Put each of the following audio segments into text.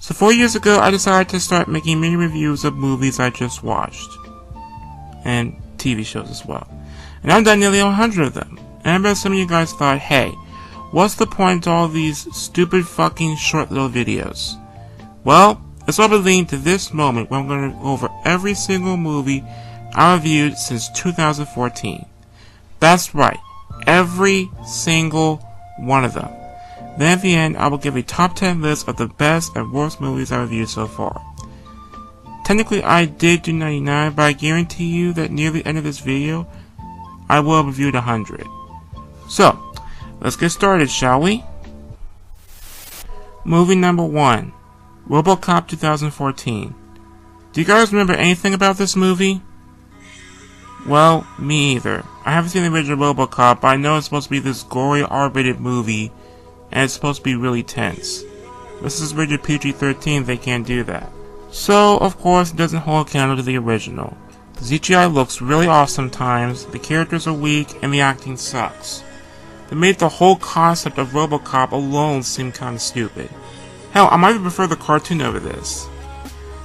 So 4 years ago, I decided to start making mini reviews of movies I just watched. And TV shows as well. And I've done nearly 100 of them. And I bet some of you guys thought, hey, what's the point to all these stupid fucking short little videos? Well, it's all been leading to this moment where I'm going to go over every single movie I reviewed since 2014. That's right, every single one of them. Then at the end, I will give a top 10 list of the best and worst movies I reviewed so far. Technically, I did do 99, but I guarantee you that near the end of this video, I will have reviewed 100. So, let's get started, shall we? Movie number 1, RoboCop 2014. Do you guys remember anything about this movie? Well, me either. I haven't seen the original RoboCop, but I know it's supposed to be this gory R-rated movie, and it's supposed to be really tense. This is rated PG-13, they can't do that. So, of course, it doesn't hold a candle to the original. The CGI looks really off sometimes, the characters are weak, and the acting sucks. They made the whole concept of RoboCop alone seem kinda stupid. Hell, I might even prefer the cartoon over this.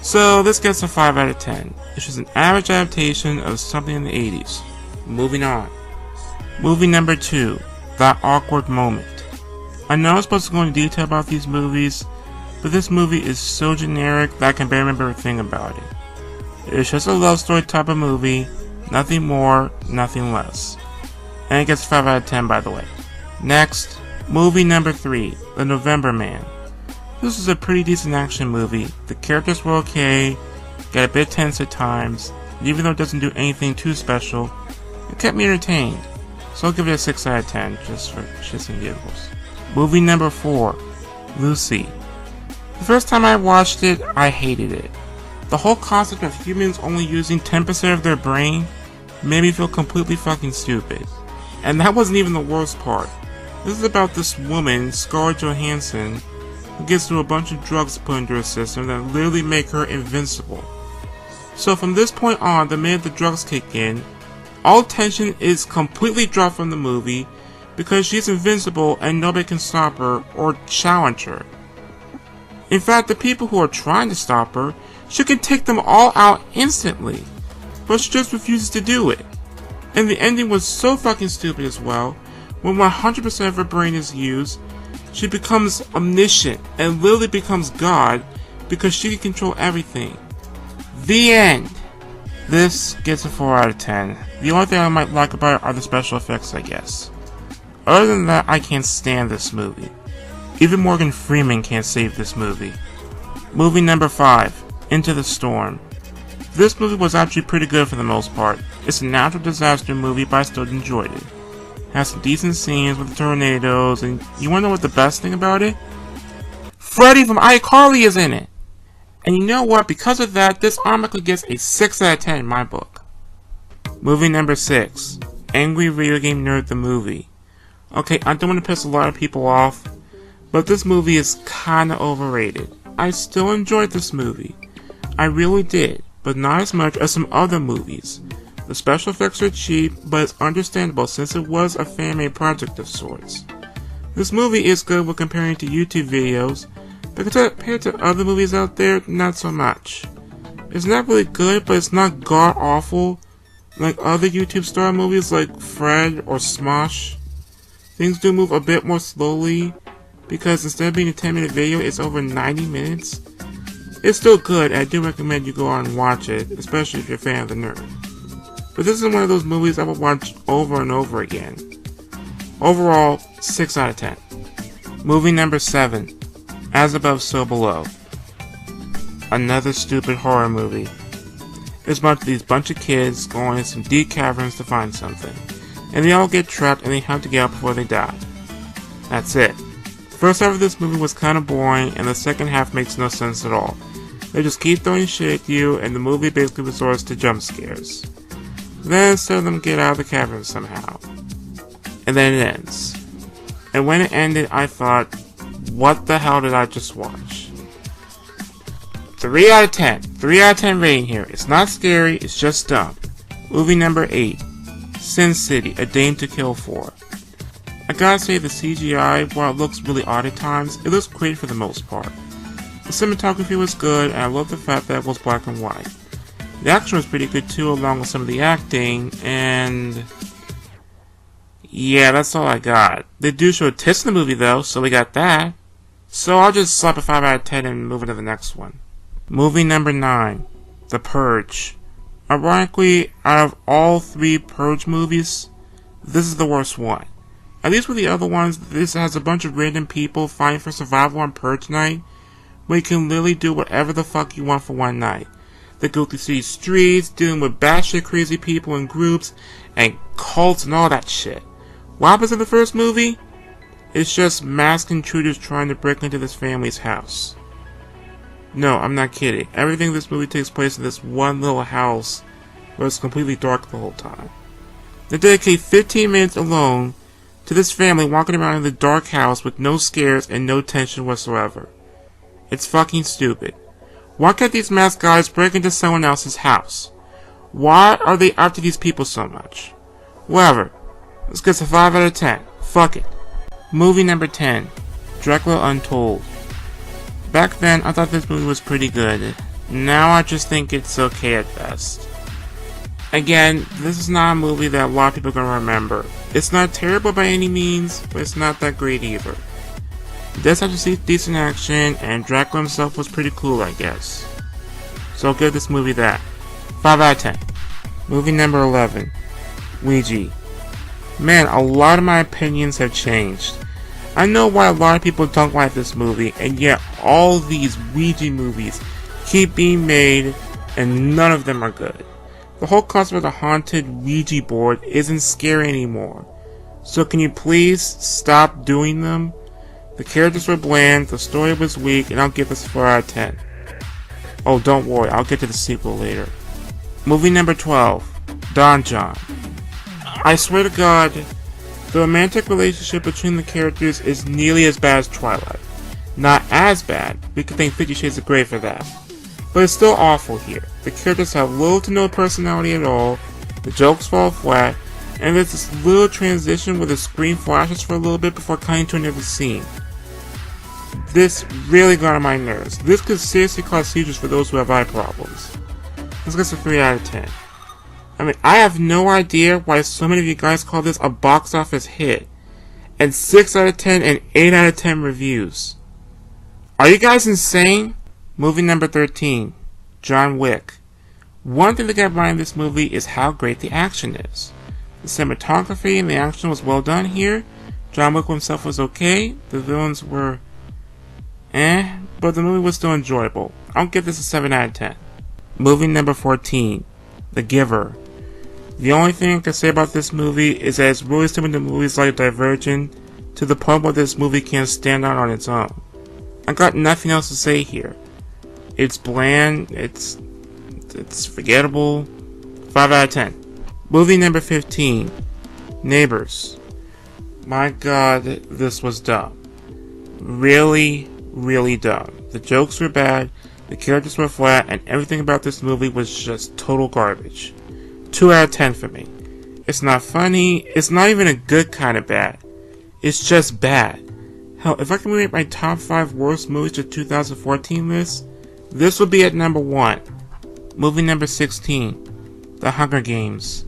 So, this gets a 5 out of 10. It's just an average adaptation of something in the 80s. Moving on. Movie number 2, That Awkward Moment. I know I'm supposed to go into detail about these movies, but this movie is so generic that I can barely remember a thing about it. It's just a love story type of movie, nothing more, nothing less. And it gets 5 out of 10 by the way. Next, movie number 3, The November Man. This is a pretty decent action movie, the characters were okay, got a bit tense at times, and even though it doesn't do anything too special, it kept me entertained. So I'll give it a 6 out of 10, just for shits and giggles. Movie number 4, Lucy. The first time I watched it, I hated it. The whole concept of humans only using 10% of their brain made me feel completely fucking stupid. And that wasn't even the worst part. This is about this woman, Scarlett Johansson, who gets through a bunch of drugs put into her system that literally make her invincible. So from this point on, the minute the drugs kick in, all tension is completely dropped from the movie because she's invincible and nobody can stop her or challenge her. In fact, the people who are trying to stop her, she can take them all out instantly, but she just refuses to do it. And the ending was so fucking stupid as well. When 100% of her brain is used, she becomes omniscient and literally becomes God because she can control everything. The end! This gets a 4 out of 10. The only thing I might like about it are the special effects, I guess. Other than that, I can't stand this movie. Even Morgan Freeman can't save this movie. Movie number 5, Into the Storm. This movie was actually pretty good for the most part. It's a natural disaster movie, but I still enjoyed it. It has some decent scenes with the tornadoes, and you wanna know what the best thing about it? Freddy from iCarly is in it! And you know what, because of that, this automatically gets a 6 out of 10 in my book. Movie number 6, Angry Video Game Nerd the Movie. Okay, I don't want to piss a lot of people off, but this movie is kinda overrated. I still enjoyed this movie. I really did, but not as much as some other movies. The special effects are cheap, but it's understandable since it was a fan-made project of sorts. This movie is good when comparing to YouTube videos, but compared to other movies out there, not so much. It's not really good, but it's not god-awful like other YouTube star movies like Fred or Smosh. Things do move a bit more slowly, because instead of being a 10-minute video, it's over 90 minutes. It's still good, and I do recommend you go on and watch it, especially if you're a fan of the nerd. But this is one of those movies I would watch over and over again. Overall, 6 out of 10. Movie number 7, As Above, So Below. Another stupid horror movie. It's about these bunch of kids going into some deep caverns to find something. And they all get trapped and they have to get out before they die. That's it. The first half of this movie was kinda boring, and the second half makes no sense at all. They just keep throwing shit at you, and the movie basically resorts to jump scares. Then some of them get out of the cavern somehow. And then it ends. And when it ended, I thought, what the hell did I just watch? 3 out of 10. 3 out of 10 rating here. It's not scary, it's just dumb. Movie number 8. Sin City, A Dame to Kill For. I gotta say the CGI, while it looks really odd at times, it looks great for the most part. The cinematography was good, and I love the fact that it was black and white. The action was pretty good too, along with some of the acting, and yeah, that's all I got. They do show tits in the movie though, so we got that. So I'll just slap a 5 out of 10 and move on to the next one. Movie number 9, The Purge. Ironically, out of all 3 Purge movies, this is the worst one. At least with the other ones, this has a bunch of random people fighting for survival on Purge night, where you can literally do whatever the fuck you want for one night. They go through city streets, dealing with batshit crazy people in groups, and cults and all that shit. What happens in the first movie? It's just masked intruders trying to break into this family's house. No, I'm not kidding. Everything in this movie takes place in this one little house where it's completely dark the whole time. They dedicate 15 minutes alone to this family walking around in the dark house with no scares and no tension whatsoever. It's fucking stupid. Why can't these masked guys break into someone else's house? Why are they after these people so much? Whatever. Let's get a 5 out of 10. Fuck it. Movie number 10, Dracula Untold. Back then, I thought this movie was pretty good. Now I just think it's okay at best. Again, this is not a movie that a lot of people are going to remember. It's not terrible by any means, but it's not that great either. It does have to see decent action, and Dracula himself was pretty cool, I guess. So I'll give this movie that. 5 out of 10. Movie number 11, Ouija. Man, a lot of my opinions have changed. I know why a lot of people don't like this movie, and yet all these Ouija movies keep being made, and none of them are good. The whole concept of the haunted Ouija board isn't scary anymore. So can you please stop doing them? The characters were bland, the story was weak, and I'll give this 4 out of 10. Oh, don't worry, I'll get to the sequel later. Movie number 12, Don John. I swear to God, the romantic relationship between the characters is nearly as bad as Twilight. Not as bad, we could thank 50 Shades of Grey for that. But it's still awful here. The characters have little to no personality at all, the jokes fall flat, and there's this little transition where the screen flashes for a little bit before cutting to another scene. This really got on my nerves. This could seriously cause seizures for those who have eye problems. Let's get a 3 out of 10. I mean, I have no idea why so many of you guys call this a box office hit. And 6 out of 10 and 8 out of 10 reviews. Are you guys insane? Movie number 13, John Wick. One thing to get behind this movie is how great the action is. The cinematography and the action was well done here. John Wick himself was okay. The villains were but the movie was still enjoyable. I'll give this a 7 out of 10. Movie number 14, The Giver. The only thing I can say about this movie is that it's really similar to movies like Divergent, to the point where this movie can't stand out on its own. I got nothing else to say here. It's bland, it's forgettable. 5 out of 10. Movie number 15, Neighbors. My God, this was dumb. Really, really dumb. The jokes were bad, the characters were flat, and everything about this movie was just total garbage. 2 out of 10 for me. It's not funny, it's not even a good kind of bad. It's just bad. Hell, if I can rate my top 5 worst movies of 2014 list, this would be at number 1. Movie number 16, The Hunger Games.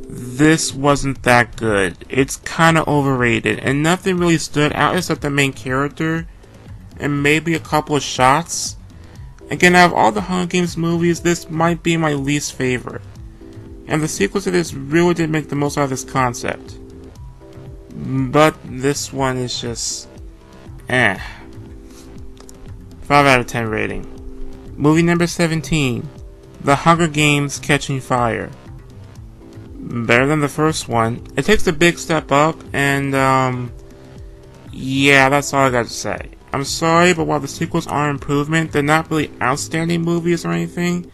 This wasn't that good. It's kinda overrated, and nothing really stood out except the main character, and maybe a couple of shots. Again, out of all the Hunger Games movies, this might be my least favorite. And the sequel to this really did make the most out of this concept. But this one is just 5 out of 10 rating. Movie number 17, The Hunger Games Catching Fire. Better than the first one. It takes a big step up, and yeah, that's all I got to say. I'm sorry, but while the sequels are an improvement, they're not really outstanding movies or anything.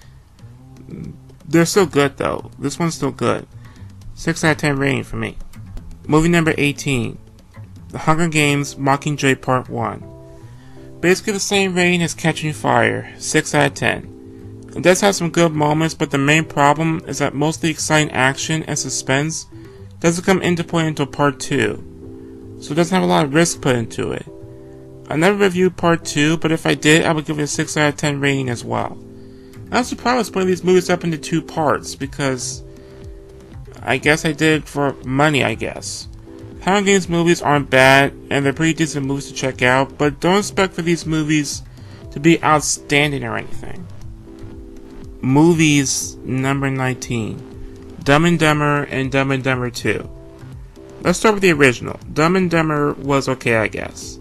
They're still good though. This one's still good. 6 out of 10 rating for me. Movie number 18, The Hunger Games Mockingjay Part 1. Basically the same rating as Catching Fire, 6 out of 10. It does have some good moments, but the main problem is that most of the exciting action and suspense doesn't come into play until Part 2. So it doesn't have a lot of risk put into it. I never reviewed part 2, but if I did, I would give it a 6 out of 10 rating as well. I was surprised putting these movies up into 2 parts, because I guess I did it for money, I guess. Hunger Games movies aren't bad, and they're pretty decent movies to check out, but don't expect for these movies to be outstanding or anything. Movies number 19. Dumb and Dumber and Dumb and Dumber 2. Let's start with the original. Dumb and Dumber was okay, I guess.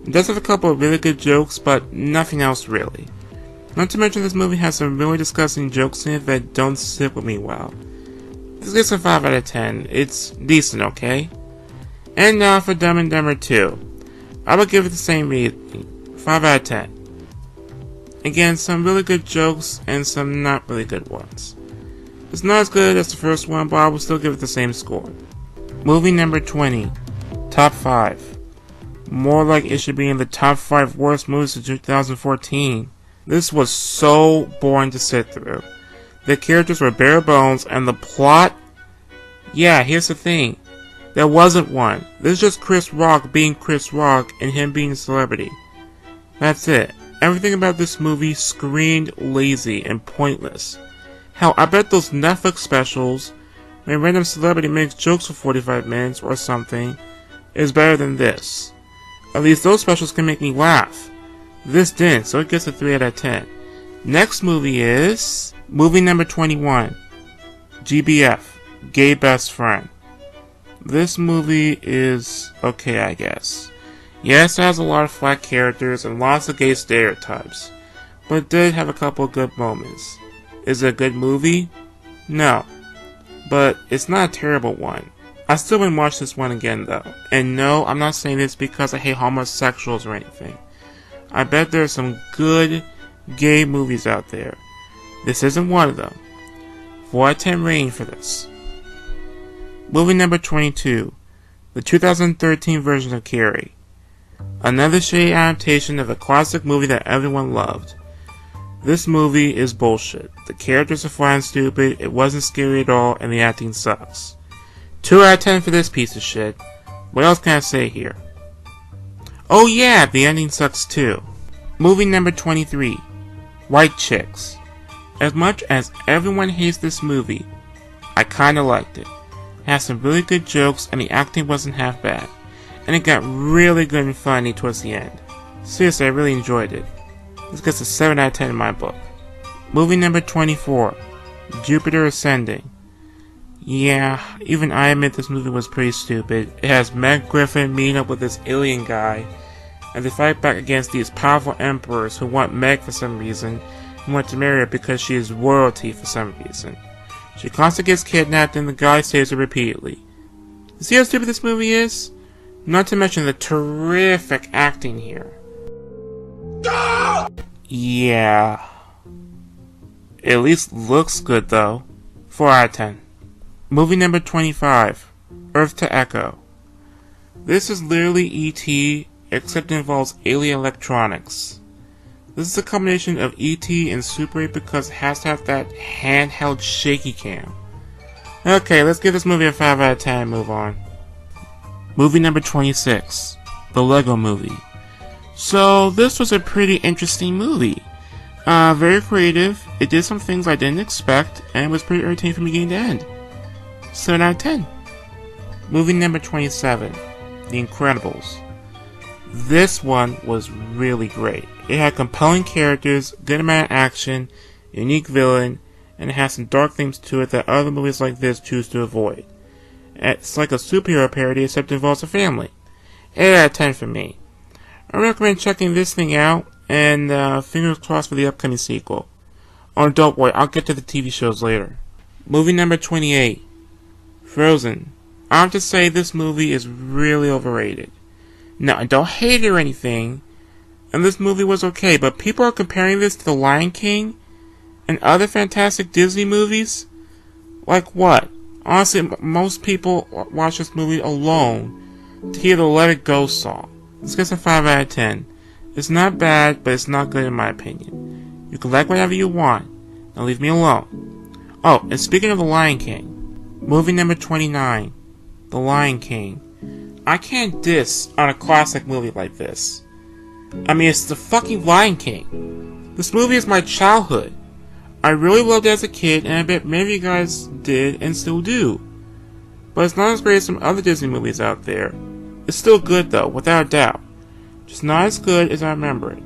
It does have a couple of really good jokes, but nothing else really. Not to mention this movie has some really disgusting jokes in it that don't sit with me well. This gets a 5 out of 10. It's decent, okay? And now for Dumb and Dumber 2. I would give it the same rating. 5 out of 10. Again, some really good jokes and some not really good ones. It's not as good as the first one, but I will still give it the same score. Movie number 20. Top 5. More like it should be in the top 5 worst movies of 2014. This was so boring to sit through. The characters were bare bones, and the plot? Yeah, here's the thing. There wasn't one. This is just Chris Rock being Chris Rock and him being a celebrity. That's it. Everything about this movie screamed lazy and pointless. Hell, I bet those Netflix specials, when a random celebrity makes jokes for 45 minutes or something, is better than this. At least those specials can make me laugh. This didn't, so it gets a 3 out of 10. Next movie is movie number 21. G.B.F. Gay Best Friend. This movie is okay, I guess. Yes, it has a lot of flat characters and lots of gay stereotypes, but it did have a couple of good moments. Is it a good movie? No. But it's not a terrible one. I still wouldn't watch this one again though. And no, I'm not saying this because I hate homosexuals or anything. I bet there are some good gay movies out there. This isn't one of them. 4 out of 10 rating for this. Movie number 22. The 2013 version of Carrie. Another shitty adaptation of a classic movie that everyone loved. This movie is bullshit. The characters are flat and stupid, it wasn't scary at all, and the acting sucks. 2 out of 10 for this piece of shit. What else can I say here? Oh yeah, the ending sucks too. Movie number 23. White Chicks. As much as everyone hates this movie, I kinda liked it. It had some really good jokes and the acting wasn't half bad. And it got really good and funny towards the end. Seriously, I really enjoyed it. This gets a 7 out of 10 in my book. Movie number 24. Jupiter Ascending. Yeah, even I admit this movie was pretty stupid. It has Meg Griffin meeting up with this alien guy, and they fight back against these powerful emperors who want Meg for some reason, and want to marry her because she is royalty for some reason. She constantly gets kidnapped and the guy saves her repeatedly. You see how stupid this movie is? Not to mention the terrific acting here. Yeah. It at least looks good though. 4 out of 10. Movie number 25. Earth to Echo. This is literally E.T. except it involves alien electronics. This is a combination of E.T. and Super 8 because it has to have that handheld shaky cam. Okay, let's give this movie a 5 out of 10 and move on. Movie number 26. The Lego Movie. So, this was a pretty interesting movie. Very creative, it did some things I didn't expect, and it was pretty entertaining from beginning to end. 7 out of 10. Movie number 27. The Incredibles. This one was really great. It had compelling characters, good amount of action, unique villain, and it has some dark themes to it that other movies like this choose to avoid. It's like a superhero parody except it involves a family. 8 out of 10 for me. I recommend checking this thing out, and fingers crossed for the upcoming sequel. Oh, don't worry, I'll get to the TV shows later. Movie number 28. Frozen. I have to say this movie is really overrated. Now, I don't hate it or anything, and this movie was okay, but people are comparing this to The Lion King and other fantastic Disney movies? Like what? Honestly, most people watch this movie alone to hear the Let It Go song. This gets a 5 out of 10. It's not bad, but it's not good in my opinion. You can like whatever you want. Now leave me alone. Oh, and speaking of The Lion King, movie number 29, The Lion King. I can't diss on a classic movie like this. I mean, it's the fucking Lion King. This movie is my childhood. I really loved it as a kid, and I bet many of you guys did and still do. But it's not as great as some other Disney movies out there. It's still good though, without a doubt. Just not as good as I remember it.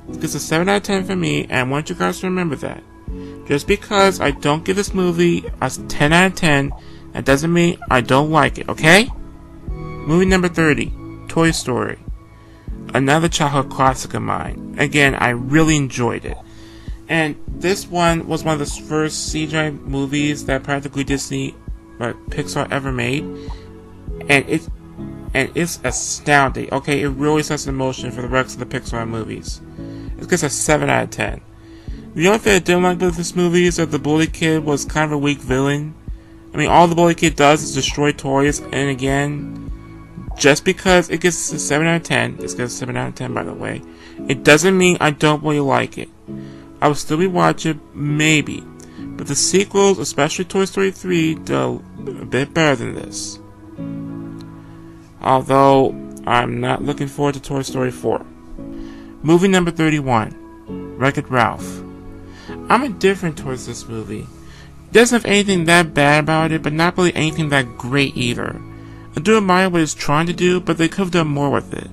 It gets a 7 out of 10 for me, and I want you guys to remember that. Just because I don't give this movie a 10 out of 10, that doesn't mean I don't like it, okay? Movie number 30, Toy Story. Another childhood classic of mine. Again, I really enjoyed it. And this one was one of the first CGI movies that practically Disney or Pixar ever made. And it's astounding. Okay, it really sets in motion for the rest of the Pixar movies. It gets a 7 out of 10. The only thing I didn't like about this movie is that the bully kid was kind of a weak villain. I mean, all the bully kid does is destroy toys, and again, just because it gets a 7 out of 10, this gets a 7 out of 10 by the way, it doesn't mean I don't really like it. I will still rewatch it, maybe, but the sequels, especially Toy Story 3, do a bit better than this. Although, I'm not looking forward to Toy Story 4. Movie number 31, Wreck-It Ralph. I'm indifferent towards this movie. It doesn't have anything that bad about it, but not really anything that great either. I do admire what it's trying to do, but they could have done more with it.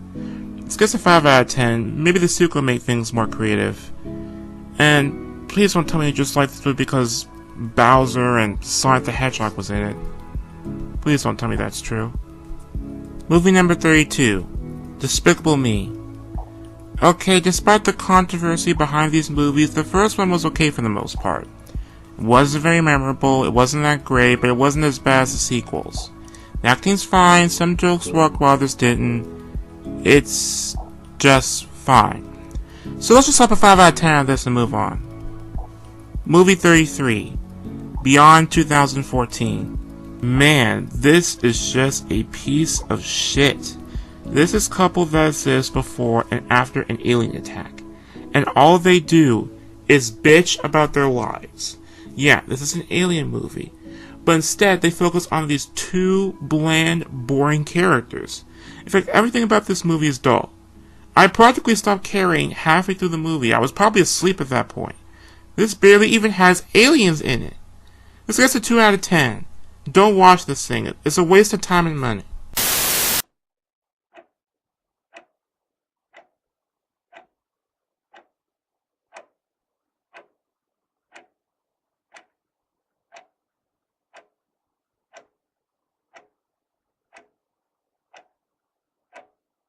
This gets a 5 out of 10. Maybe the sequel will make things more creative. And please don't tell me you just like this movie because Bowser and Sonic the Hedgehog was in it. Please don't tell me that's true. Movie number 32, Despicable Me. Okay, despite the controversy behind these movies, the first one was okay for the most part. It wasn't very memorable, it wasn't that great, but it wasn't as bad as the sequels. The acting's fine, some jokes worked while others didn't. It's just fine. So let's just slap a 5 out of 10 on this and move on. Movie 33, Beyond 2014. Man, this is just a piece of shit. This is a couple that exists before and after an alien attack. And all they do is bitch about their lives. Yeah, this is an alien movie. But instead, they focus on these two bland, boring characters. In fact, everything about this movie is dull. I practically stopped caring halfway through the movie. I was probably asleep at that point. This barely even has aliens in it. This gets a 2 out of 10. Don't watch this thing. It's a waste of time and money.